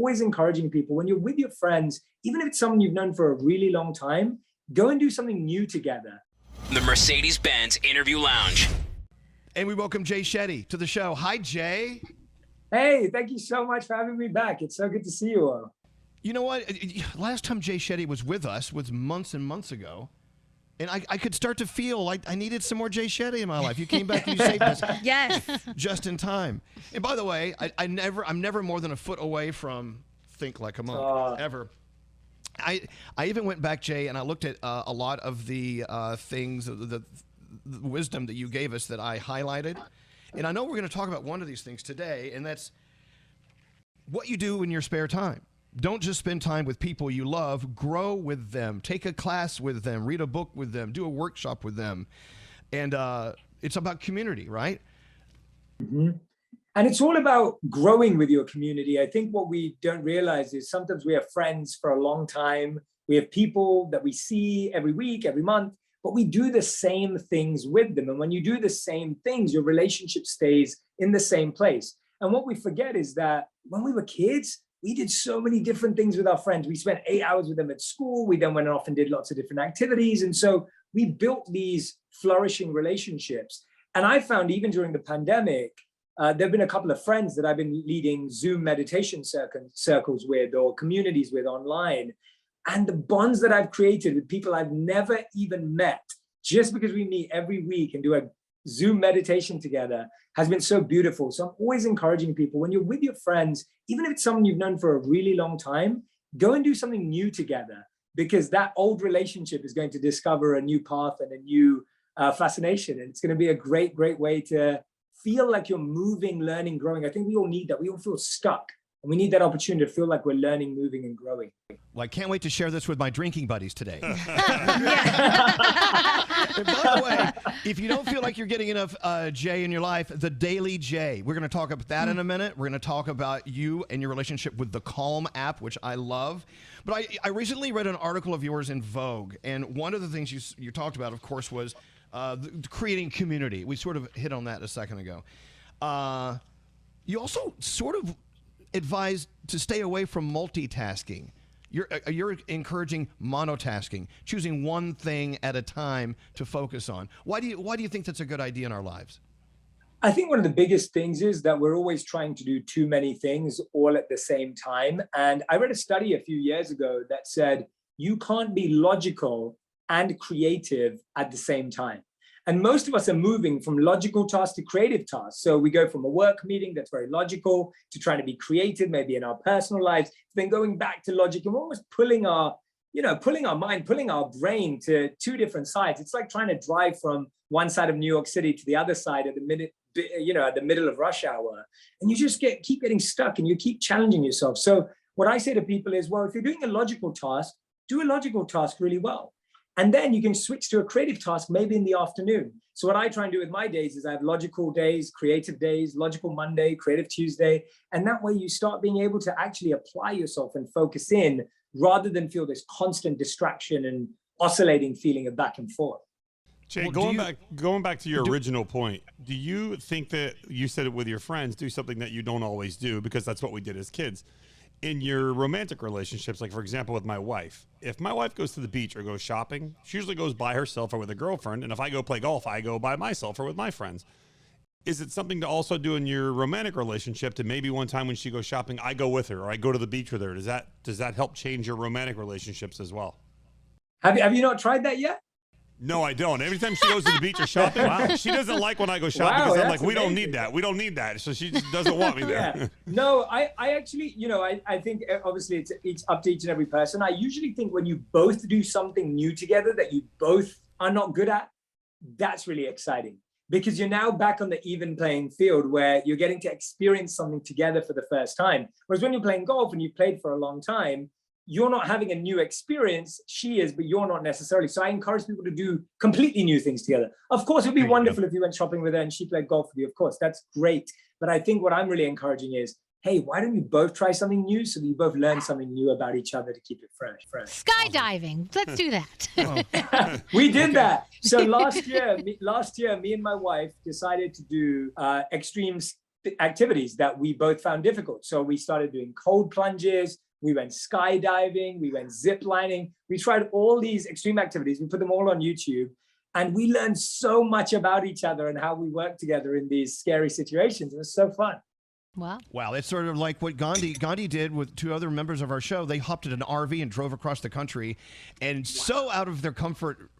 always encouraging people, when you're with your friends, even if it's someone you've known for a really long time, go and do something new together. The Mercedes-Benz Interview Lounge. And we welcome Jay Shetty to the show. Hi, Jay. Hey, thank you so much for having me back. It's so good to see you all. You know what? Last time Jay Shetty was with us was months and months ago. And I could start to feel like I needed some more Jay Shetty in my life. You came back and you saved us. Yes. Just in time. And by the way, I'm never more than a foot away from Think Like a Monk, ever. I even went back, Jay, and I looked at a lot of the things, the wisdom that you gave us that I highlighted. And I know we're going to talk about one of these things today, and that's what you do in your spare time. Don't just spend time with people you love. Grow with them. Take a class with them. Read a book with them. Do a workshop with them. And it's about community, right? Mm-hmm. And it's all about growing with your community. I think what we don't realize is sometimes we have friends for a long time. We have people that we see every week, every month, but we do the same things with them. And when you do the same things, your relationship stays in the same place. And what we forget is that when we were kids, we did so many different things with our friends. We spent 8 hours with them at school. We then went off and did lots of different activities. And so we built these flourishing relationships. And I found even during the pandemic, there have been a couple of friends that I've been leading Zoom meditation circles with or communities with online. And the bonds that I've created with people I've never even met, just because we meet every week and do a Zoom meditation together, has been so beautiful. So I'm always encouraging people, when you're with your friends, even if it's someone you've known for a really long time, go and do something new together, because that old relationship is going to discover a new path and a new fascination. And it's going to be a great, great way to feel like you're moving, learning, growing. I think we all need that. We all feel stuck. And we need that opportunity to feel like we're learning, moving, and growing. Well, I can't wait to share this with my drinking buddies today. And by the way, if you don't feel like you're getting enough Jay in your life, the Daily Jay. We're going to talk about that in a minute. We're going to talk about you and your relationship with the Calm app, which I love. But I recently read an article of yours in Vogue, and one of the things you talked about, of course, was creating community. We sort of hit on that a second ago. You also sort of advised to stay away from multitasking. You're encouraging monotasking, choosing one thing at a time to focus on. Why do you think that's a good idea in our lives? I think one of the biggest things is that we're always trying to do too many things all at the same time. And I read a study a few years ago that said you can't be logical and creative at the same time. And most of us are moving from logical tasks to creative tasks. So we go from a work meeting that's very logical to trying to be creative, maybe in our personal lives, then going back to logic, and we're almost pulling our mind, pulling our brain to two different sides. It's like trying to drive from one side of New York City to the other side at the middle of rush hour. And you just keep getting stuck, and you keep challenging yourself. So what I say to people is, well, if you're doing a logical task, do a logical task really well. And then you can switch to a creative task maybe in the afternoon. So what I try and do with my days is I have logical days, creative days, logical Monday, creative Tuesday. And that way you start being able to actually apply yourself and focus in, rather than feel this constant distraction and oscillating feeling of back and forth. Jay, going back to your original point, do you think that you said it with your friends, do something that you don't always do, because that's what we did as kids? In your romantic relationships, like for example with my wife, if my wife goes to the beach or goes shopping, she usually goes by herself or with a girlfriend. And if I go play golf, I go by myself or with my friends. Is it something to also do in your romantic relationship, to maybe one time when she goes shopping, I go with her or I go to the beach with her? Does that help change your romantic relationships as well? Have you not tried that yet? No, I don't. Every time she goes to the beach or shopping, she doesn't like when I go shopping, because I'm like, we don't need that. We don't need that. So she just doesn't want me there. Yeah. No, I actually, I think obviously it's up to each and every person. I usually think when you both do something new together that you both are not good at, that's really exciting, because you're now back on the even playing field where you're getting to experience something together for the first time. Whereas when you're playing golf and you've played for a long time, you're not having a new experience. She is, but you're not necessarily. So I encourage people to do completely new things together. Of course, it would be wonderful if you went shopping with her and she played golf with you. Of course, that's great. But I think what I'm really encouraging is, hey, why don't you both try something new so that you both learn something new about each other to keep it fresh. Skydiving. Let's do that. We did that. So last year, me and my wife decided to do extreme activities that we both found difficult. So we started doing cold plunges, we went skydiving, we went zip lining. We tried all these extreme activities. We put them all on YouTube. And we learned so much about each other and how we work together in these scary situations. It was so fun. Wow. Wow, it's sort of like what Gandhi did with two other members of our show. They hopped in an RV and drove across the country, and so out of their comfort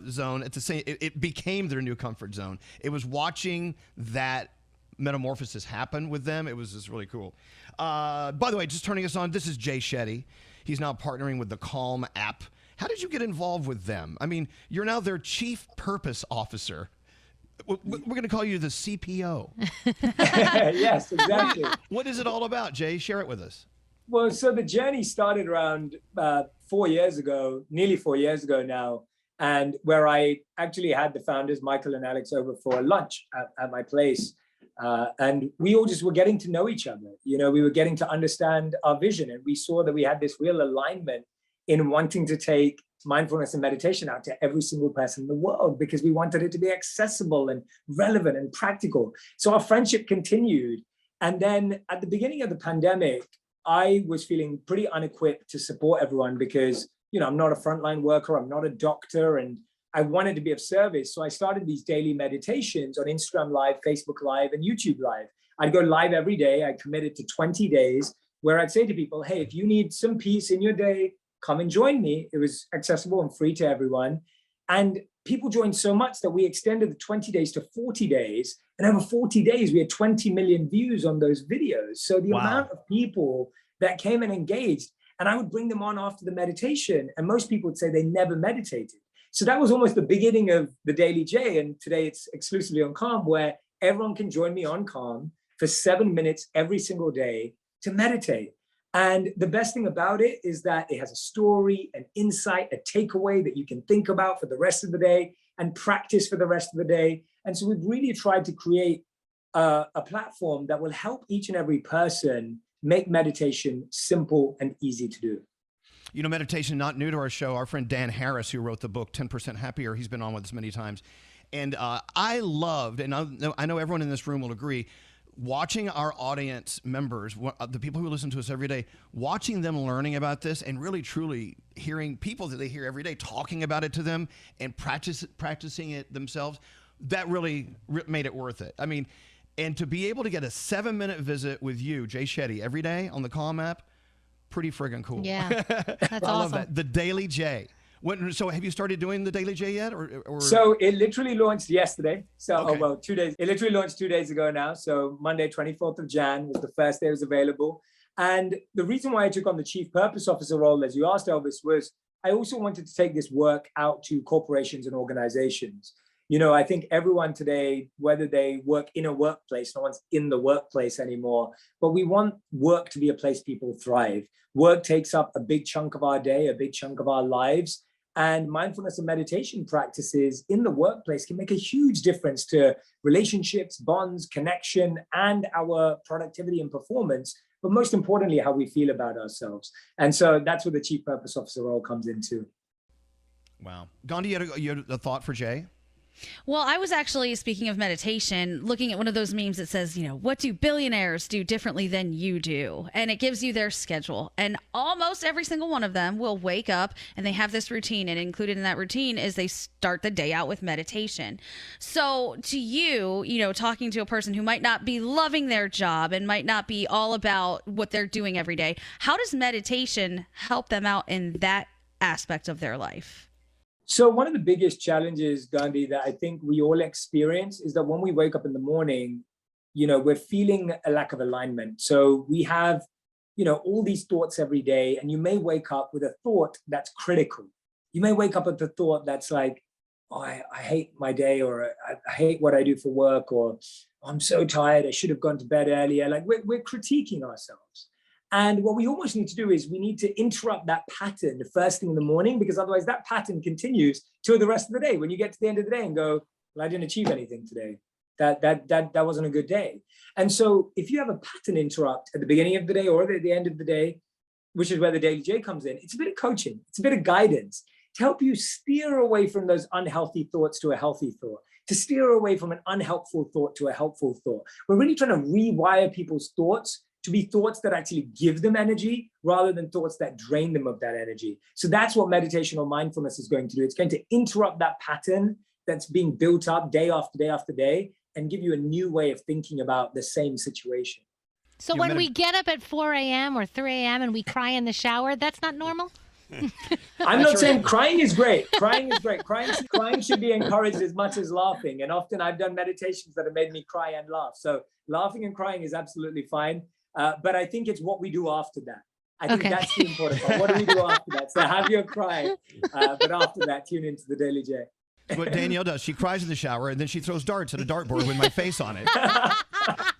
zone, it became their new comfort zone. It was watching that metamorphosis happen with them. It was just really cool. By the way, just turning us on, this is Jay Shetty. He's now partnering with the Calm app. How did you get involved with them? I mean, you're now their chief purpose officer. We're going to call you the CPO. Yes, exactly. What is it all about, Jay? Share it with us. Well, so the journey started around 4 years ago, nearly 4 years ago now, and where I actually had the founders, Michael and Alex, over for lunch at my place. And we all just were getting to know each other. You know, we were getting to understand our vision, and we saw that we had this real alignment in wanting to take mindfulness and meditation out to every single person in the world, because we wanted it to be accessible and relevant and practical. So our friendship continued. And then at the beginning of the pandemic, I was feeling pretty unequipped to support everyone because, you know, I'm not a frontline worker, I'm not a doctor, and I wanted to be of service. So I started these daily meditations on Instagram Live, Facebook Live, and YouTube Live. I'd go live every day. I committed to 20 days where I'd say to people, hey, if you need some peace in your day, come and join me. It was accessible and free to everyone. And people joined so much that we extended the 20 days to 40 days. And over 40 days, we had 20 million views on those videos. So the amount of people that came and engaged, and I would bring them on after the meditation. And most people would say they never meditated. So that was almost the beginning of the Daily J. And today it's exclusively on Calm, where everyone can join me on Calm for 7 minutes every single day to meditate. And the best thing about it is that it has a story, an insight, a takeaway that you can think about for the rest of the day and practice for the rest of the day. And so we've really tried to create a platform that will help each and every person make meditation simple and easy to do. You know, meditation, not new to our show. Our friend Dan Harris, who wrote the book 10% Happier, he's been on with us many times. And I loved, and I know everyone in this room will agree, watching our audience members, the people who listen to us every day, watching them learning about this and really truly hearing people that they hear every day talking about it to them and practicing it themselves, that really made it worth it. I mean, and to be able to get a 7-minute visit with you, Jay Shetty, every day on the Calm app, pretty friggin' cool. Yeah, that's awesome. I love that. The Daily J. So have you started doing the Daily J yet? Or? So it literally launched yesterday. So, okay. 2 days. It literally launched 2 days ago now. So Monday, 24th of Jan was the first day it was available. And the reason why I took on the Chief Purpose Officer role, as you asked, Elvis, was I also wanted to take this work out to corporations and organizations. You know, I think everyone today, whether they work in a workplace, no one's in the workplace anymore, but we want work to be a place people thrive. Work takes up a big chunk of our day, a big chunk of our lives. And mindfulness and meditation practices in the workplace can make a huge difference to relationships, bonds, connection, and our productivity and performance, but most importantly, how we feel about ourselves. And so that's where the Chief Purpose Officer role comes into. Wow. Gandhi, you had a thought for Jay? Well, I was actually, speaking of meditation, looking at one of those memes that says, you know, what do billionaires do differently than you do? And it gives you their schedule. And almost every single one of them will wake up and they have this routine. And included in that routine is they start the day out with meditation. So to you, you know, talking to a person who might not be loving their job and might not be all about what they're doing every day, how does meditation help them out in that aspect of their life? So one of the biggest challenges, Gandhi, that I think we all experience is that when we wake up in the morning, you know, we're feeling a lack of alignment. So we have, you know, all these thoughts every day, and you may wake up with a thought that's critical. You may wake up with a thought that's like, oh, I hate my day, or I hate what I do for work, or oh, I'm so tired, I should have gone to bed earlier. Like we're critiquing ourselves. And what we almost need to do is we need to interrupt that pattern the first thing in the morning, because otherwise that pattern continues till the rest of the day. When you get to the end of the day and go, well, I didn't achieve anything today. That wasn't a good day. And so if you have a pattern interrupt at the beginning of the day or at the end of the day, which is where the Daily J comes in, it's a bit of coaching, it's a bit of guidance to help you steer away from those unhealthy thoughts to a healthy thought, to steer away from an unhelpful thought to a helpful thought. We're really trying to rewire people's thoughts to be thoughts that actually give them energy rather than thoughts that drain them of that energy. So that's what meditation or mindfulness is going to do. It's going to interrupt that pattern that's being built up day after day after day and give you a new way of thinking about the same situation. So when we get up at 4 a.m. or 3 a.m. and we cry in the shower, that's not normal? I'm not saying crying is great. Crying is great. Crying should be encouraged as much as laughing. And often I've done meditations that have made me cry and laugh. So laughing and crying is absolutely fine. But I think it's what we do after that. I think that's the important part. What do we do after that? So have your cry. But after that, tune into the Daily J. What Danielle does, she cries in the shower and then she throws darts at a dartboard with my face on it.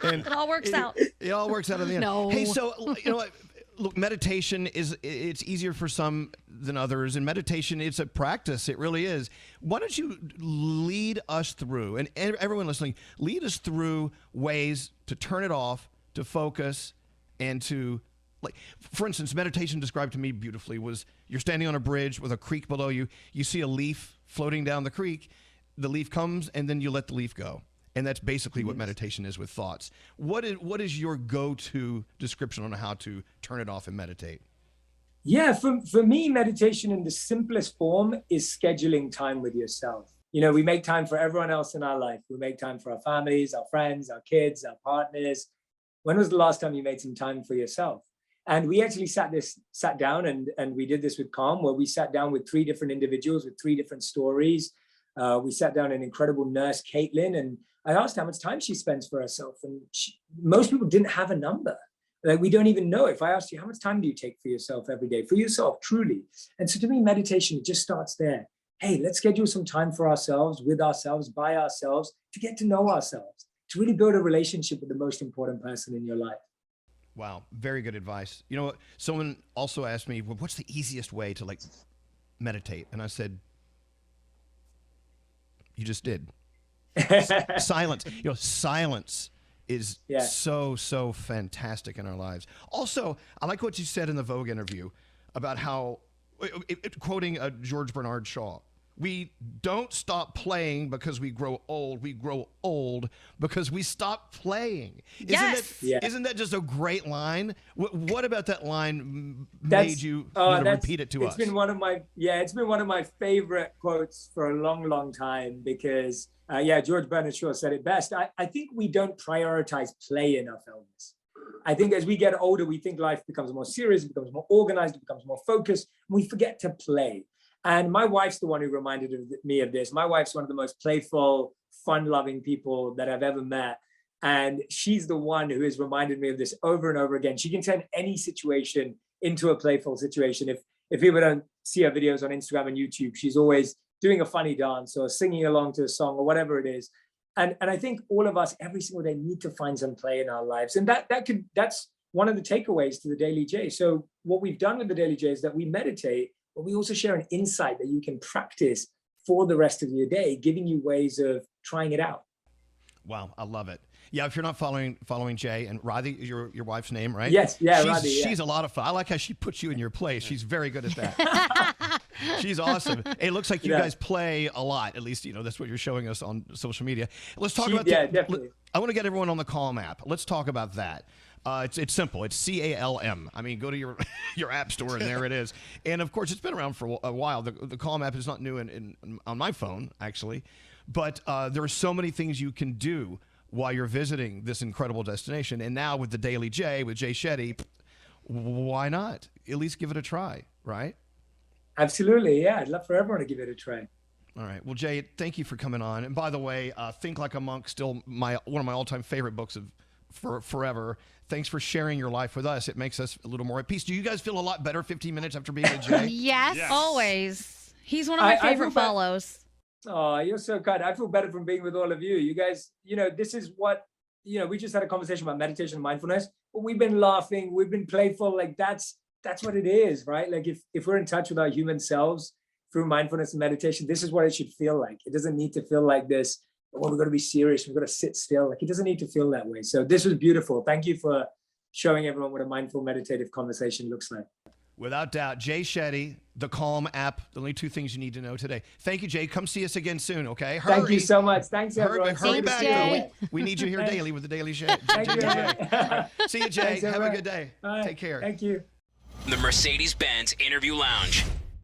And It all works out. It all works out in the end. No. Hey, so you know what? Look, meditation it's easier for some than others, and meditation, it's a practice. It really is. Why don't you lead us through, and everyone listening, lead us through ways to turn it off, to focus, and to, like, for instance, meditation described to me beautifully was you're standing on a bridge with a creek below you. You see a leaf floating down the creek. The leaf comes, and then you let the leaf go. And that's basically what meditation is with thoughts. What is your go-to description on how to turn it off and meditate? Yeah, for me, meditation in the simplest form is scheduling time with yourself. You know, we make time for everyone else in our life. We make time for our families, our friends, our kids, our partners. When was the last time you made some time for yourself? And we actually sat down and we did this with Calm, where we sat down with 3 different individuals with 3 different stories. We sat down an incredible nurse, Caitlin, and I asked how much time she spends for herself. And most people didn't have a number. Like, we don't even know. If I asked you, how much time do you take for yourself every day? For yourself, truly. And so to me, meditation, it just starts there. Hey, let's schedule some time for ourselves, with ourselves, by ourselves, to get to know ourselves, to really build a relationship with the most important person in your life. Wow, very good advice. You know, someone also asked me, well, what's the easiest way to, like, meditate? And I said, you just did. Silence. You know, silence is so fantastic in our lives. Also, I like what you said in the Vogue interview about how, quoting George Bernard Shaw, we don't stop playing because we grow old. We grow old because we stop playing. Isn't that just a great line? What about that line made you repeat it to us? It's been one of my favorite quotes for a long, long time because George Bernard Shaw said it best. I think we don't prioritize play enough, Elvis. I think as we get older, we think life becomes more serious, it becomes more organized, it becomes more focused, and we forget to play. And my wife's the one who reminded me of this. My wife's one of the most playful, fun-loving people that I've ever met. And she's the one who has reminded me of this over and over again. She can turn any situation into a playful situation. If people don't see her videos on Instagram and YouTube, she's always doing a funny dance or singing along to a song or whatever it is. And I think all of us every single day need to find some play in our lives. And that's one of the takeaways to the Daily J. So what we've done with the Daily J is that we meditate, but we also share an insight that you can practice for the rest of your day, giving you ways of trying it out. Wow, I love it. Yeah, if you're not following Jay, and Radhi is your wife's name, right? Yes, Radhi. She's a lot of fun. I like how she puts you in your place. She's very good at that. She's awesome. It looks like you guys play a lot. At least, you know, that's what you're showing us on social media. Let's talk about definitely. I want to get everyone on the Calm app. Let's talk about that. It's simple. It's CALM. I mean, go to your app store and there it is. And of course, it's been around for a while. The Calm app is not new on my phone, actually. But there are so many things you can do while you're visiting this incredible destination. And now with the Daily J, with Jay Shetty, why not? At least give it a try, right? Absolutely, yeah. I'd love for everyone to give it a try. All right. Well, Jay, thank you for coming on. And by the way, Think Like a Monk, still one of my all-time favorite books for forever. Thanks for sharing your life with us. It makes us a little more at peace. Do you guys feel a lot better 15 minutes after being with Jay? Yes, always. He's one of my favorite follows. Oh, you're so kind. I feel better from being with all of you. You guys, you know, this is what, you know, we just had a conversation about meditation and mindfulness, but we've been laughing, we've been playful. Like that's what it is, right? Like if we're in touch with our human selves through mindfulness and meditation, this is what it should feel like. It doesn't need to feel like this, oh, we've got to be serious, we've got to sit still. Like it doesn't need to feel that way. So this was beautiful. Thank you for showing everyone what a mindful meditative conversation looks like. Without doubt. Jay Shetty, the Calm app, the only 2 things you need to know today. Thank you, Jay. Come see us again soon, okay? Hurry. Thank you so much. Thanks, everyone. Hurry Thanks, back. Jay. We need you here daily with the Daily Show. Thank you. See you, Jay. Thanks, Have a everyone. good day. Bye. Take care. Thank you. The Mercedes-Benz Interview Lounge.